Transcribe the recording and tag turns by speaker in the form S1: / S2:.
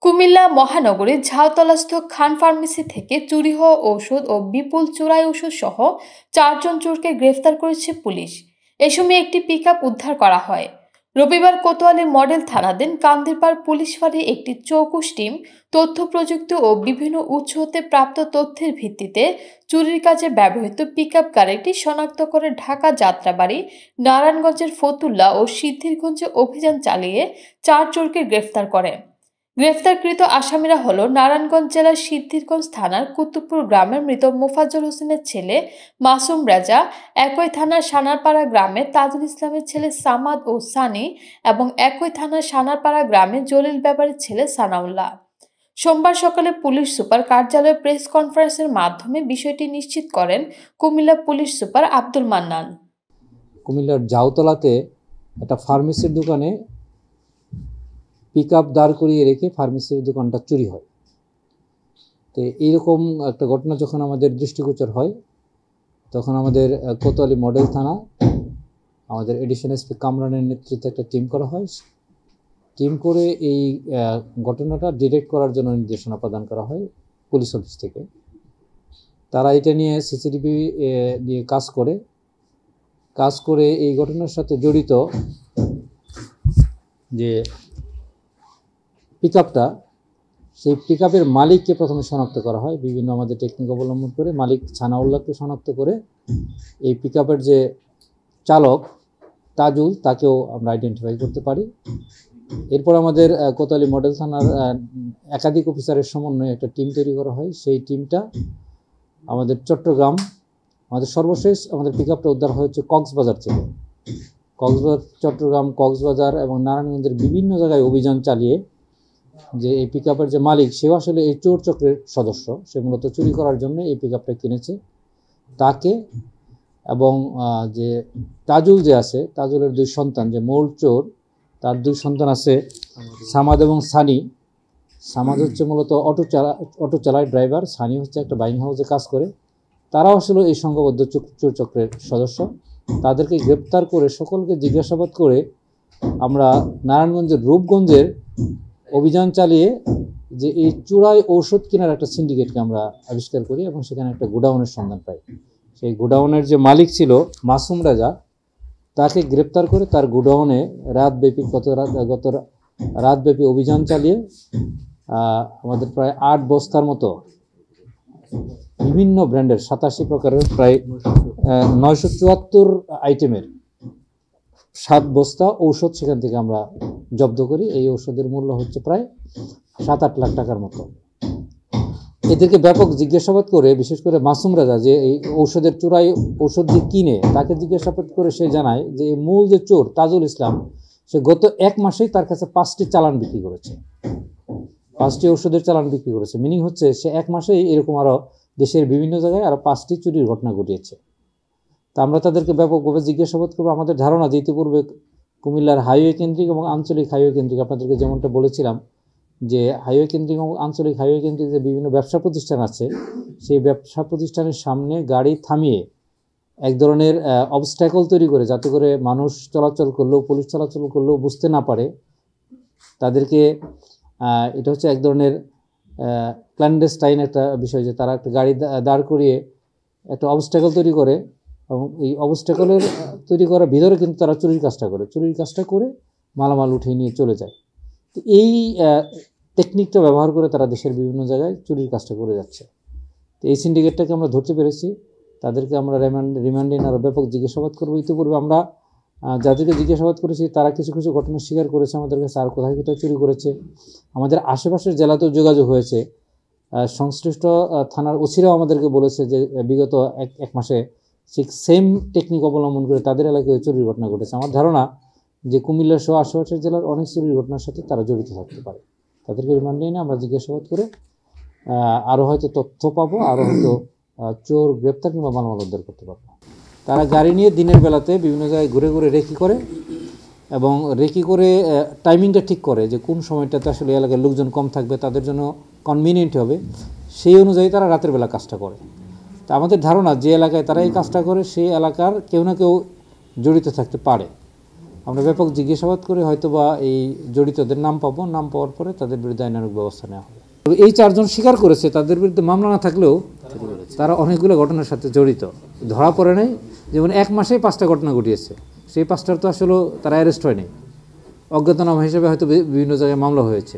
S1: কুমিল্লা মহানগরীর ঝাউতলাস্থ খান ফার্মেসি থেকে চুরি হওয়া ঔষধ ও বিপুল চোরাই ওষুধ সহ 4 জন চোরকে গ্রেফতার করেছে পুলিশ। এ সময় একটি পিকআপ উদ্ধার করা হয়। রবিবার কোতোয়ালি মডেল থানাধীন কান্দিরপাড় পুলিশ ফাঁড়ির একটি চৌকুশ টিম তথ্য প্রযুক্তি ও বিভিন্ন উৎস হতে প্রাপ্ত তথ্যের ভিত্তিতে চুরির কাজে ব্যবহৃত পিকআপ গাড়িটি শনাক্ত করে ঢাকা যাত্রাবাড়ি, নারায়ণগঞ্জের ফতুল্লা ও সিদ্ধিরগঞ্জে অভিযান চালিয়ে 4 চোরকে গ্রেফতার করে। গ্রেফতারকৃত আসামিরা হল নারায়ণগঞ্জ জেলার সিদ্ধিরগঞ্জ থানার কুতুবপুর গ্রামের মৃত মোফাজ্জল হোসেনের ছেলে মাসুম রাজা, একই থানার সানারপাড়া গ্রামে তাজুল ইসলামের ছেলে সামাদ ও সানি এবং একই থানার সানারপাড়া গ্রামে জলিল ব্যাপারীর ছেলে সানাউল্লাহ। সোমবার সকালে পুলিশ সুপার কার্যালয়ে প্রেস কনফারেন্সের মাধ্যমে বিষয়টি নিশ্চিত করেন কুমিল্লা পুলিশ সুপার আব্দুল মান্নান।
S2: কুমিল্লার জাউতলাতে একটা ফার্মেসির দোকানে পিকআপ দাঁড় করিয়ে রেখে ফার্মেসির দোকানটা চুরি হয়। তো এইরকম একটা ঘটনা যখন আমাদের দৃষ্টিগোচর হয় তখন আমাদের কোতোয়ালি মডেল থানা, আমাদের এডিশন এসপি কামরানের নেতৃত্বে একটা টিম করা হয়। টিম করে এই ঘটনাটা ডিটেক্ট করার জন্য নির্দেশনা প্রদান করা হয় পুলিশ অফিস থেকে। তারা এটা নিয়ে সিসিটিভি নিয়ে কাজ করে এই ঘটনার সাথে জড়িত যে পিকআপটা, সেই পিকআপের মালিককে প্রথমে শনাক্ত করা হয়। বিভিন্ন আমাদের টেকনিক অবলম্বন করে মালিক সানাউল্লাহকে শনাক্ত করে এই পিকআপের যে চালক তাজুল, তাকেও আমরা আইডেন্টিফাই করতে পারি। এরপর আমাদের কোতোয়ালি মডেল থানার একাধিক অফিসারের সমন্বয়ে একটা টিম তৈরি করা হয়। সেই টিমটা আমাদের চট্টগ্রাম, আমাদের সর্বশেষ আমাদের পিকআপটা উদ্ধার হয়েছে কক্সবাজার থেকে। চট্টগ্রাম, কক্সবাজার এবং নারায়ণগঞ্জের বিভিন্ন জায়গায় অভিযান চালিয়ে যে এই পিকআপের যে মালিক, সেও আসলে এই চোর চক্রের সদস্য। সে মূলত চুরি করার জন্য এই পিকআপটা কিনেছে। তাকে এবং যে তাজুল যে আছে, তাজুলের 2 সন্তান, যে মূল চোর, তার 2 সন্তান আছে সামাদ এবং সানি। সামাদ হচ্ছে মূলত অটো চালায় ড্রাইভার, সানি হচ্ছে একটা বাইং হাউসে কাজ করে। তারাও আসলে এই সংঘবদ্ধ চোর চক্রের সদস্য। তাদেরকে গ্রেপ্তার করে সকলকে জিজ্ঞাসাবাদ করে আমরা নারায়ণগঞ্জের রূপগঞ্জের অভিযান চালিয়ে যে এই চোরাই ঔষধ কেনার একটা সিন্ডিকেটকে আমরা আবিষ্কার করি এবং সেখানে একটা গোডাউনের সন্ধান পাই। সেই গোডাউনের যে মালিক ছিল মাসুম রাজা, তাকে গ্রেপ্তার করে তার গোডাউনে গত রাতব্যাপী অভিযান চালিয়ে আমাদের প্রায় 8 বস্তার মতো বিভিন্ন ব্র্যান্ডের 87 প্রকারের প্রায় 974 আইটেমের 7 বস্তা ঔষধ সেখান থেকে আমরা জব্দ করি। এই ঔষধের মূল্য হচ্ছে প্রায় 7-8 লাখ টাকার মতো। এদেরকে ব্যাপক জিজ্ঞাসাবাদ করে, বিশেষ করে মাসুম রাজা যে এই ঔষধের চোরাই ঔষধ যে কিনে, তাকে জিজ্ঞাসাবাদ করে সে জানায় যে মূল যে চোর তাজুল ইসলাম, সে গত 1 মাসেই তার কাছে 5টি চালান বিক্রি করেছে। 5টি ঔষধের চালান বিক্রি করেছে। মিনিং হচ্ছে সে 1 মাসেই এরকম আরও দেশের বিভিন্ন জায়গায় আরও 5টি চুরির ঘটনা ঘটিয়েছে। তা আমরা তাদেরকে ব্যাপকভাবে জিজ্ঞাসাবাদ করবো। আমাদের ধারণা যে ইতিপূর্বে কুমিল্লার হাইওয়ে কেন্দ্রিক এবং আঞ্চলিক হাইওয়ে কেন্দ্রিক, আপনাদেরকে যেমনটা বলেছিলাম যে হাইওয়ে কেন্দ্রিক এবং আঞ্চলিক হাইওয়ে কেন্দ্রিক যে বিভিন্ন ব্যবসা প্রতিষ্ঠান আছে, সেই ব্যবসা প্রতিষ্ঠানের সামনে গাড়ি থামিয়ে এক ধরনের অবস্ট্যাকল তৈরি করে, যাতে করে মানুষ চলাচল করলেও, পুলিশ চলাচল করলেও বুঝতে না পারে। তাদেরকে এটা হচ্ছে এক ধরনের ক্ল্যান্ডেস্টাইন একটা বিষয়, যে তারা একটা গাড়ি দাঁড় করিয়ে একটা অবস্ট্যাকল তৈরি করে এবং এই অবস্ট্যাকলের তৈরি করার ভিতরে কিন্তু তারা চুরির কাজটা করে মালামাল উঠিয়ে নিয়ে চলে যায়। তো এই টেকনিকটা ব্যবহার করে তারা দেশের বিভিন্ন জায়গায় চুরির কাজটা করে যাচ্ছে। তো এই সিন্ডিকেটটাকে আমরা ধরতে পেরেছি। তাদেরকে আমরা রিমান্ডে আরও ব্যাপক জিজ্ঞাসাবাদ করবো। ইতিপূর্বে আমরা যাদেরকে জিজ্ঞাসাবাদ করেছি তারা কিছু কিছু ঘটনা স্বীকার করেছে আমাদের কাছে, আর কোথায় কোথায় চুরি করেছে। আমাদের আশেপাশের জেলাতেও যোগাযোগ হয়েছে। সংশ্লিষ্ট থানার ওসিরাও আমাদেরকে বলেছে যে বিগত এক মাসে ঠিক সেম টেকনিক অবলম্বন করে তাদের এলাকায় চুরির ঘটনা ঘটেছে। আমার ধারণা যে কুমিল্লা সহ আশেপাশের জেলার অনেক চুরির ঘটনার সাথে তারা জড়িত থাকতে পারে। তাদেরকে রিমান্ডে এনে আমরা জিজ্ঞাসাবাদ করে আরও হয়তো তথ্য পাবো, আরও হয়তো চোর গ্রেপ্তার কিংবা মালামাল উদ্ধার করতে পারবো। তারা গাড়ি নিয়ে দিনের বেলাতে বিভিন্ন জায়গায় ঘুরে ঘুরে রেকি করে এবং রেকি করে টাইমিংটা ঠিক করে যে কোন সময়টাতে আসলে এলাকার লোকজন কম থাকবে, তাদের জন্য কনভিনিয়েন্ট হবে, সেই অনুযায়ী তারা রাতের বেলা কাজটা করে। তা আমাদের ধারণা যে এলাকায় তারা এই কাজটা করে সেই এলাকার কেউ না কেউ জড়িত থাকতে পারে। আমরা ব্যাপক জিজ্ঞাসাবাদ করে হয়তো বা এই জড়িতদের নাম পাবো, নাম পাওয়ার পরে তাদের বিরুদ্ধে আইনানুগ ব্যবস্থা নেওয়া হবে। তবে এই 4 জন স্বীকার করেছে, তাদের বিরুদ্ধে মামলা না থাকলেও তারা অনেকগুলো ঘটনার সাথে জড়িত, ধরা পড়ে নাই। যেমন 1 মাসেই 5টা ঘটনা ঘটিয়েছে, সেই 5টার তো আসলে তারা অ্যারেস্ট হয়নি, অজ্ঞাতনামা হিসেবে হয়তো বিভিন্ন জায়গায় মামলা হয়েছে।